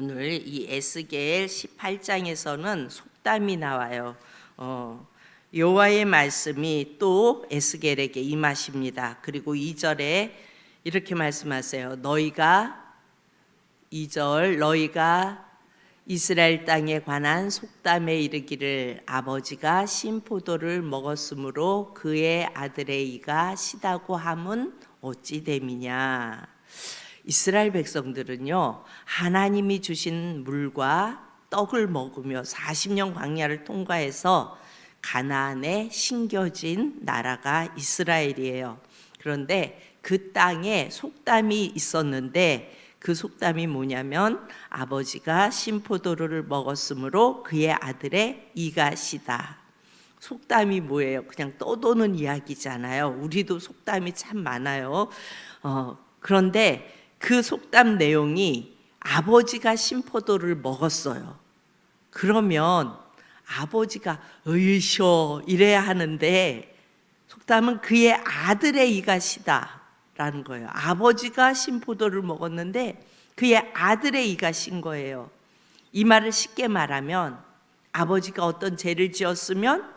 오늘 이 에스겔 18장에서는 속담이 나와요. 여호와의 말씀이 또 에스겔에게 임하십니다. 그리고 2절에 이렇게 말씀하세요. 너희가 2절 너희가 이스라엘 땅에 관한 속담에 이르기를 아버지가 신포도를 먹었으므로 그의 아들의 이가 시다고 함은 어찌 됨이냐. 이스라엘 백성들은요, 하나님이 주신 물과 떡을 먹으며 40년 광야를 통과해서 가나안에 심겨진 나라가 이스라엘이에요. 그런데 그 땅에 속담이 있었는데 그 속담이 뭐냐면 아버지가 신포도를 먹었으므로 그의 아들의 이가 시다. 속담이 뭐예요? 그냥 떠도는 이야기잖아요. 우리도 속담이 참 많아요. 그런데 그 속담 내용이 아버지가 신포도를 먹었어요. 그러면 아버지가 으이쇼 이래야 하는데 속담은 그의 아들의 이가 시다라는 거예요. 아버지가 신포도를 먹었는데 그의 아들의 이가 신 거예요. 이 말을 쉽게 말하면 아버지가 어떤 죄를 지었으면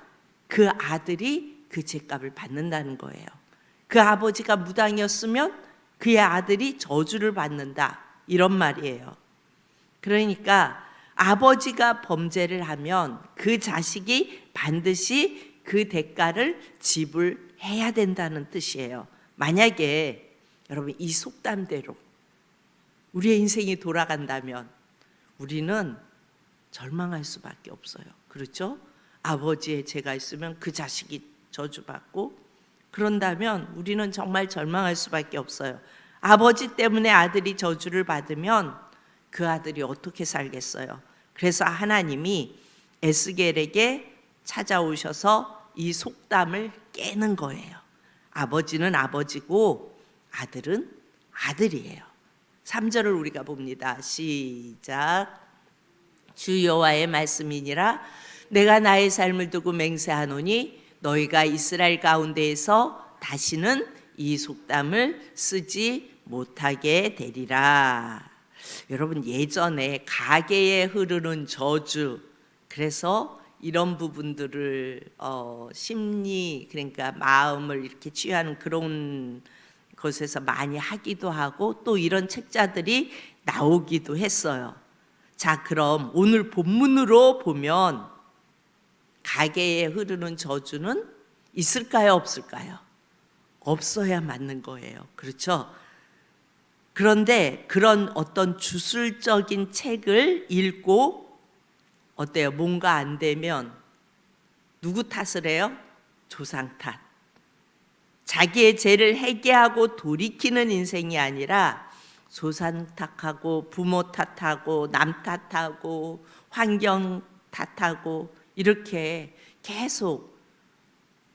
그 아들이 그 죄값을 받는다는 거예요. 그 아버지가 무당이었으면 그의 아들이 저주를 받는다, 이런 말이에요. 그러니까 아버지가 범죄를 하면 그 자식이 반드시 그 대가를 지불해야 된다는 뜻이에요. 만약에 여러분 이 속담대로 우리의 인생이 돌아간다면 우리는 절망할 수밖에 없어요. 그렇죠? 아버지의 죄가 있으면 그 자식이 저주받고, 그런다면 우리는 정말 절망할 수밖에 없어요. 아버지 때문에 아들이 저주를 받으면 그 아들이 어떻게 살겠어요? 그래서 하나님이 에스겔에게 찾아오셔서 이 속담을 깨는 거예요. 아버지는 아버지고 아들은 아들이에요. 3절을 우리가 봅니다. 시작. 주 여호와의 말씀이니라. 내가 나의 삶을 두고 맹세하노니 너희가 이스라엘 가운데에서 다시는 이 속담을 쓰지 못하게 되리라. 여러분, 예전에 가계에 흐르는 저주, 그래서 이런 부분들을 심리, 그러니까 마음을 이렇게 치유하는 그런 곳에서 많이 하기도 하고 또 이런 책자들이 나오기도 했어요. 자, 그럼 오늘 본문으로 보면 가계에 흐르는 저주는 있을까요, 없을까요? 없어야 맞는 거예요. 그렇죠? 그런데 그런 어떤 주술적인 책을 읽고 어때요? 뭔가 안 되면 누구 탓을 해요? 조상 탓. 자기의 죄를 회개하고 돌이키는 인생이 아니라 조상 탓하고 부모 탓하고 남 탓하고 환경 탓하고 이렇게 계속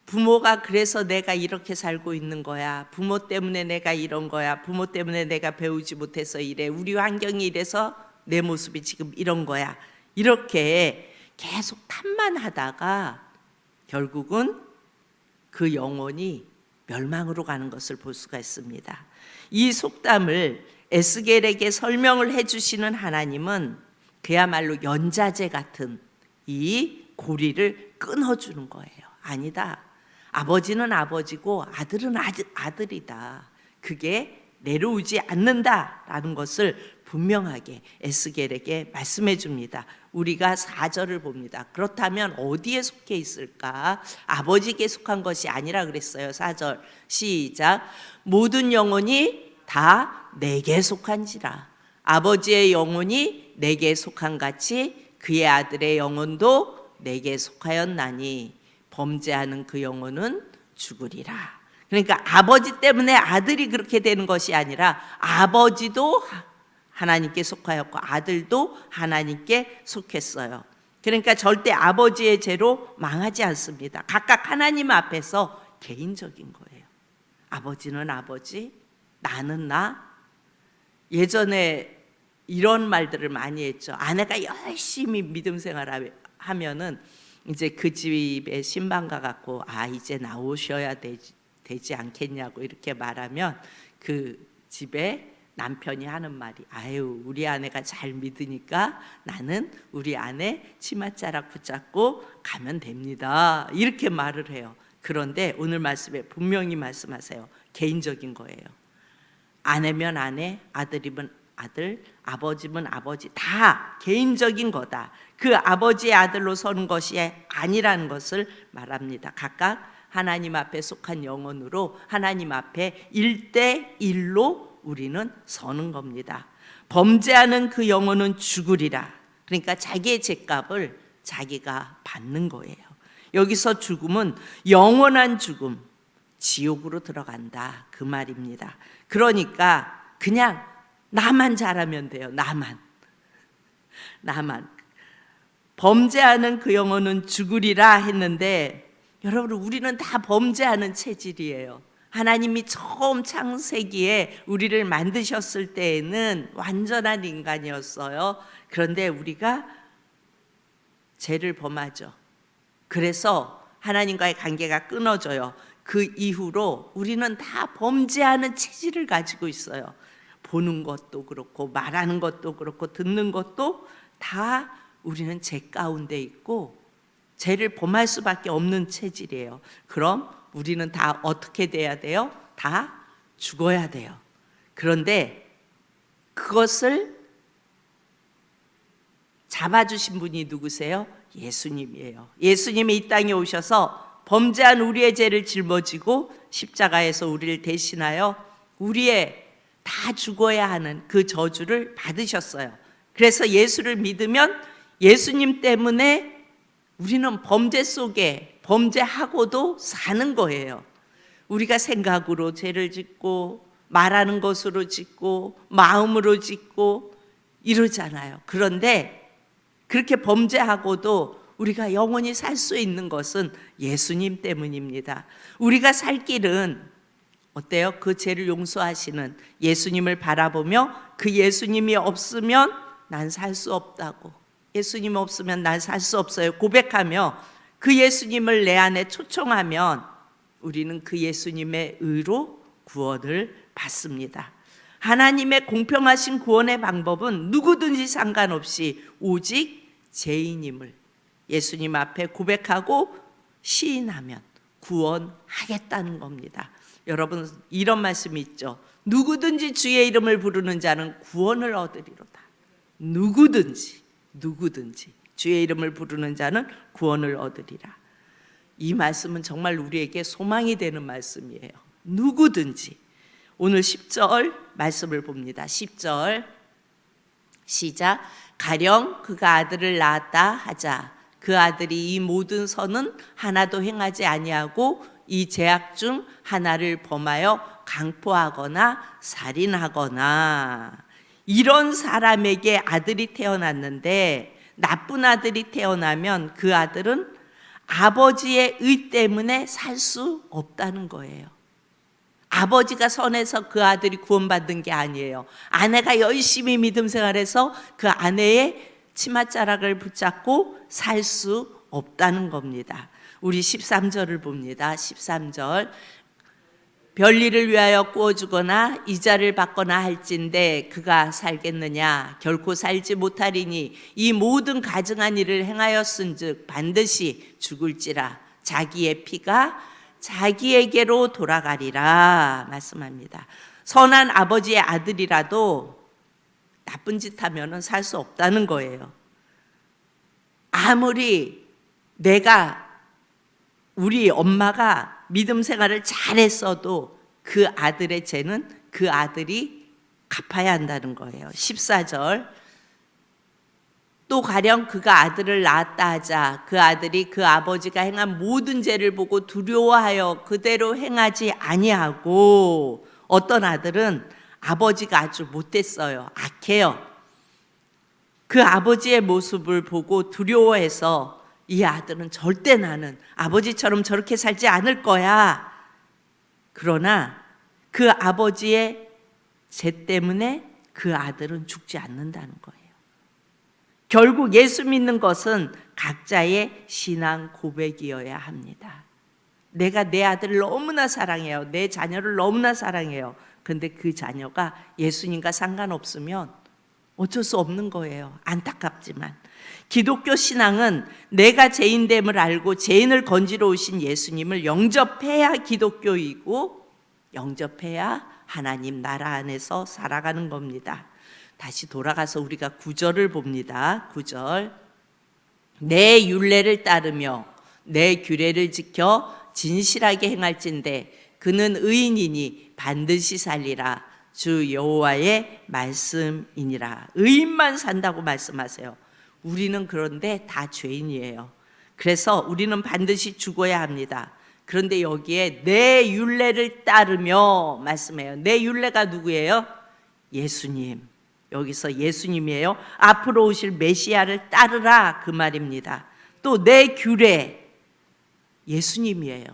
부모가 그래서 내가 이렇게 살고 있는 거야. 부모 때문에 내가 이런 거야. 부모 때문에 내가 배우지 못해서 이래. 우리 환경이 이래서 내 모습이 지금 이런 거야. 이렇게 계속 탓만 하다가 결국은 그 영혼이 멸망으로 가는 것을 볼 수가 있습니다. 이 속담을 에스겔에게 설명을 해주시는 하나님은 그야말로 연자제 같은 이 고리를 끊어주는 거예요. 아니다. 아버지는 아버지고 아들은 아들이다. 그게 내려오지 않는다라는 것을 분명하게 에스겔에게 말씀해 줍니다. 우리가 4절을 봅니다. 그렇다면 어디에 속해 있을까? 아버지께 속한 것이 아니라 그랬어요. 4절 시작. 모든 영혼이 다 내게 속한지라. 아버지의 영혼이 내게 속한 같이 그의 아들의 영혼도 내게 속하였나니 범죄하는 그 영혼은 죽으리라. 그러니까 아버지 때문에 아들이 그렇게 되는 것이 아니라 아버지도 하나님께 속하였고 아들도 하나님께 속했어요. 그러니까 절대 아버지의 죄로 망하지 않습니다. 각각 하나님 앞에서 개인적인 거예요. 아버지는 아버지, 나는 나. 예전에 이런 말들을 많이 했죠. 아내가 열심히 믿음 생활을 하면은 이제 그 집에 신방 가갖고 이제 나오셔야 되지 않겠냐고 이렇게 말하면 그 집에 남편이 하는 말이 아유 우리 아내가 잘 믿으니까 나는 우리 아내 치맛자락 붙잡고 가면 됩니다. 이렇게 말을 해요. 그런데 오늘 말씀에 분명히 말씀하세요. 개인적인 거예요. 아내면 아내, 아들이면 아들, 아버지면 아버지, 다 개인적인 거다. 그 아버지의 아들로 서는 것이 아니라는 것을 말합니다. 각각 하나님 앞에 속한 영혼으로 하나님 앞에 1대1로 우리는 서는 겁니다. 범죄하는 그 영혼은 죽으리라. 그러니까 자기의 죄값을 자기가 받는 거예요. 여기서 죽음은 영원한 죽음, 지옥으로 들어간다 그 말입니다. 그러니까 그냥 나만 잘하면 돼요. 나만 범죄하는 그 영혼은 죽으리라 했는데 여러분 우리는 다 범죄하는 체질이에요. 하나님이 처음 창세기에 우리를 만드셨을 때에는 완전한 인간이었어요. 그런데 우리가 죄를 범하죠. 그래서 하나님과의 관계가 끊어져요. 그 이후로 우리는 다 범죄하는 체질을 가지고 있어요. 보는 것도 그렇고 말하는 것도 그렇고 듣는 것도 다 우리는 죄 가운데 있고 죄를 범할 수밖에 없는 체질이에요. 그럼 우리는 다 어떻게 돼야 돼요? 다 죽어야 돼요. 그런데 그것을 잡아주신 분이 누구세요? 예수님이에요. 예수님이 이 땅에 오셔서 범죄한 우리의 죄를 짊어지고 십자가에서 우리를 대신하여 우리의 다 죽어야 하는 그 저주를 받으셨어요. 그래서 예수를 믿으면 예수님 때문에 우리는 범죄 속에 범죄하고도 사는 거예요. 우리가 생각으로 죄를 짓고 말하는 것으로 짓고 마음으로 짓고 이러잖아요. 그런데 그렇게 범죄하고도 우리가 영원히 살 수 있는 것은 예수님 때문입니다. 우리가 살 길은 어때요? 그 죄를 용서하시는 예수님을 바라보며 그 예수님이 없으면 난 살 수 없다고, 예수님 없으면 난 살 수 없어요 고백하며 그 예수님을 내 안에 초청하면 우리는 그 예수님의 의로 구원을 받습니다. 하나님의 공평하신 구원의 방법은 누구든지 상관없이 오직 죄인임을 예수님 앞에 고백하고 시인하면 구원하겠다는 겁니다. 여러분 이런 말씀이 있죠. 누구든지 주의 이름을 부르는 자는 구원을 얻으리로다. 누구든지 주의 이름을 부르는 자는 구원을 얻으리라. 이 말씀은 정말 우리에게 소망이 되는 말씀이에요. 누구든지. 오늘 10절 말씀을 봅니다. 10절 시작. 가령 그가 아들을 낳았다 하자. 그 아들이 이 모든 선은 하나도 행하지 아니하고 이 죄악 중 하나를 범하여 강포하거나 살인하거나. 이런 사람에게 아들이 태어났는데 나쁜 아들이 태어나면 그 아들은 아버지의 의 때문에 살 수 없다는 거예요. 아버지가 선해서 그 아들이 구원받는 게 아니에요. 아내가 열심히 믿음 생활해서 그 아내의 치맛자락을 붙잡고 살 수 없다는 겁니다. 우리 13절을 봅니다. 13절. 별일을 위하여 꾸어주거나 이자를 받거나 할진대 그가 살겠느냐? 결코 살지 못하리니 이 모든 가증한 일을 행하였은즉 반드시 죽을지라. 자기의 피가 자기에게로 돌아가리라 말씀합니다. 선한 아버지의 아들이라도 나쁜 짓 하면은 살 수 없다는 거예요. 아무리 우리 엄마가 믿음 생활을 잘했어도 그 아들의 죄는 그 아들이 갚아야 한다는 거예요. 14절. 또 가령 그가 아들을 낳았다 하자. 그 아들이 그 아버지가 행한 모든 죄를 보고 두려워하여 그대로 행하지 아니하고. 어떤 아들은 아버지가 아주 못됐어요. 악해요. 그 아버지의 모습을 보고 두려워해서 이 아들은 절대 나는 아버지처럼 저렇게 살지 않을 거야. 그러나 그 아버지의 죄 때문에 그 아들은 죽지 않는다는 거예요. 결국 예수 믿는 것은 각자의 신앙 고백이어야 합니다. 내가 내 아들을 너무나 사랑해요. 내 자녀를 너무나 사랑해요. 그런데 그 자녀가 예수님과 상관없으면 어쩔 수 없는 거예요. 안타깝지만 기독교 신앙은 내가 죄인됨을 알고 죄인을 건지러 오신 예수님을 영접해야 기독교이고 영접해야 하나님 나라 안에서 살아가는 겁니다. 다시 돌아가서 우리가 9절을 봅니다. 9절, 내 율례를 따르며 내 규례를 지켜 진실하게 행할진대 그는 의인이니 반드시 살리라. 주 여호와의 말씀이니라. 의인만 산다고 말씀하세요. 우리는 그런데 다 죄인이에요. 그래서 우리는 반드시 죽어야 합니다. 그런데 여기에 내 율례를 따르며 말씀해요. 내 율례가 누구예요? 예수님. 여기서 예수님이에요. 앞으로 오실 메시아를 따르라 그 말입니다. 또 내 규례, 예수님이에요.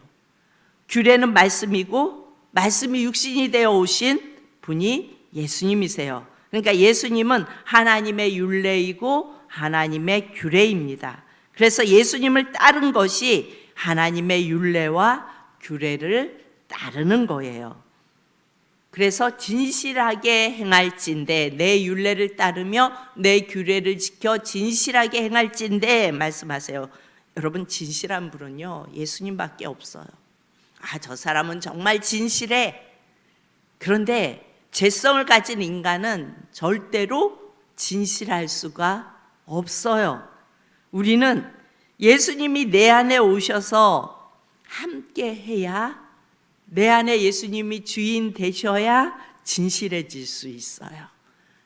규례는 말씀이고 말씀이 육신이 되어 오신 분이 예수님이세요. 그러니까 예수님은 하나님의 율례이고 하나님의 규례입니다. 그래서 예수님을 따른 것이 하나님의 율례와 규례를 따르는 거예요. 그래서 진실하게 행할진대 내 율례를 따르며 내 규례를 지켜 진실하게 행할진대 말씀하세요. 여러분, 진실한 분은요 예수님밖에 없어요. 저 사람은 정말 진실해. 그런데 죄성을 가진 인간은 절대로 진실할 수가 없어요. 우리는 예수님이 내 안에 오셔서 함께 해야, 내 안에 예수님이 주인 되셔야 진실해질 수 있어요.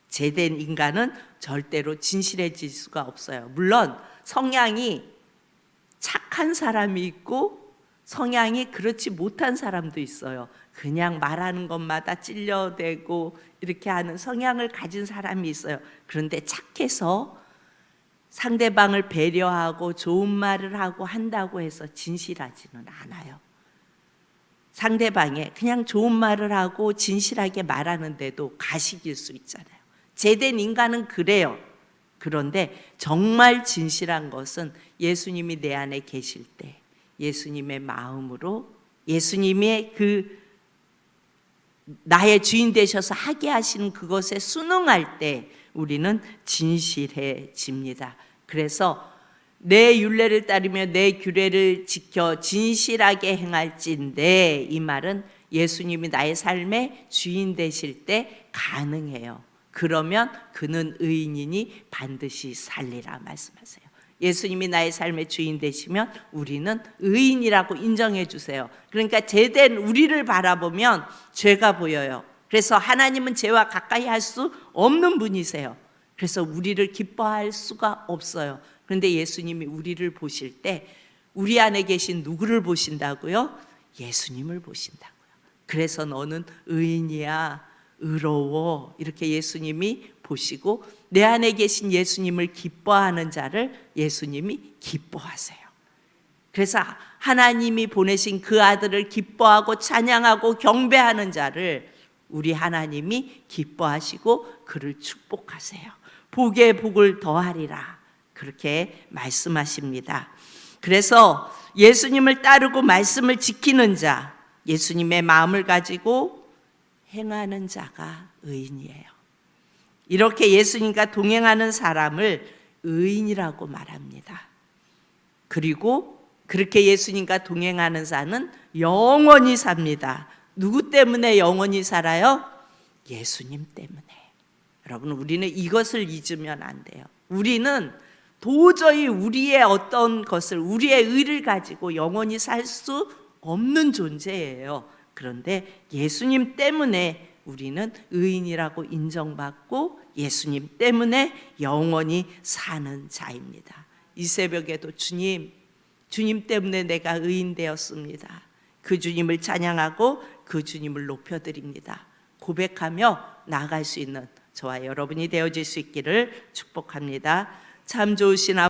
죄된 인간은 절대로 진실해질 수가 없어요. 물론 성향이 착한 사람이 있고 성향이 그렇지 못한 사람도 있어요. 그냥 말하는 것마다 찔려대고 이렇게 하는 성향을 가진 사람이 있어요. 그런데 착해서 상대방을 배려하고 좋은 말을 하고 한다고 해서 진실하지는 않아요. 상대방에 그냥 좋은 말을 하고 진실하게 말하는데도 가식일 수 있잖아요. 제된 인간은 그래요. 그런데 정말 진실한 것은 예수님이 내 안에 계실 때 예수님의 마음으로 예수님의 그 나의 주인 되셔서 하게 하시는 그것에 순응할 때 우리는 진실해집니다. 그래서 내 율례를 따르며 내 규례를 지켜 진실하게 행할진대, 이 말은 예수님이 나의 삶의 주인 되실 때 가능해요. 그러면 그는 의인이니 반드시 살리라 말씀하세요. 예수님이 나의 삶의 주인 되시면 우리는 의인이라고 인정해 주세요. 그러니까 죄된 우리를 바라보면 죄가 보여요. 그래서 하나님은 죄와 가까이 할 수 없는 분이세요. 그래서 우리를 기뻐할 수가 없어요. 그런데 예수님이 우리를 보실 때 우리 안에 계신 누구를 보신다고요? 예수님을 보신다고요. 그래서 너는 의인이야, 의로워, 이렇게 예수님이 보시고 내 안에 계신 예수님을 기뻐하는 자를 예수님이 기뻐하세요. 그래서 하나님이 보내신 그 아들을 기뻐하고 찬양하고 경배하는 자를 우리 하나님이 기뻐하시고 그를 축복하세요. 복에 복을 더하리라, 그렇게 말씀하십니다. 그래서 예수님을 따르고 말씀을 지키는 자, 예수님의 마음을 가지고 행하는 자가 의인이에요. 이렇게 예수님과 동행하는 사람을 의인이라고 말합니다. 그리고 그렇게 예수님과 동행하는 자는 영원히 삽니다. 누구 때문에 영원히 살아요? 예수님 때문에. 여러분, 우리는 이것을 잊으면 안 돼요. 우리는 도저히 우리의 어떤 것을, 우리의 의를 가지고 영원히 살 수 없는 존재예요. 그런데 예수님 때문에 우리는 의인이라고 인정받고 예수님 때문에 영원히 사는 자입니다. 이 새벽에도 주님 때문에 내가 의인 되었습니다. 그 주님을 찬양하고 그 주님을 높여드립니다. 고백하며 나아갈 수 있는 저와 여러분이 되어질 수 있기를 축복합니다. 참 좋으신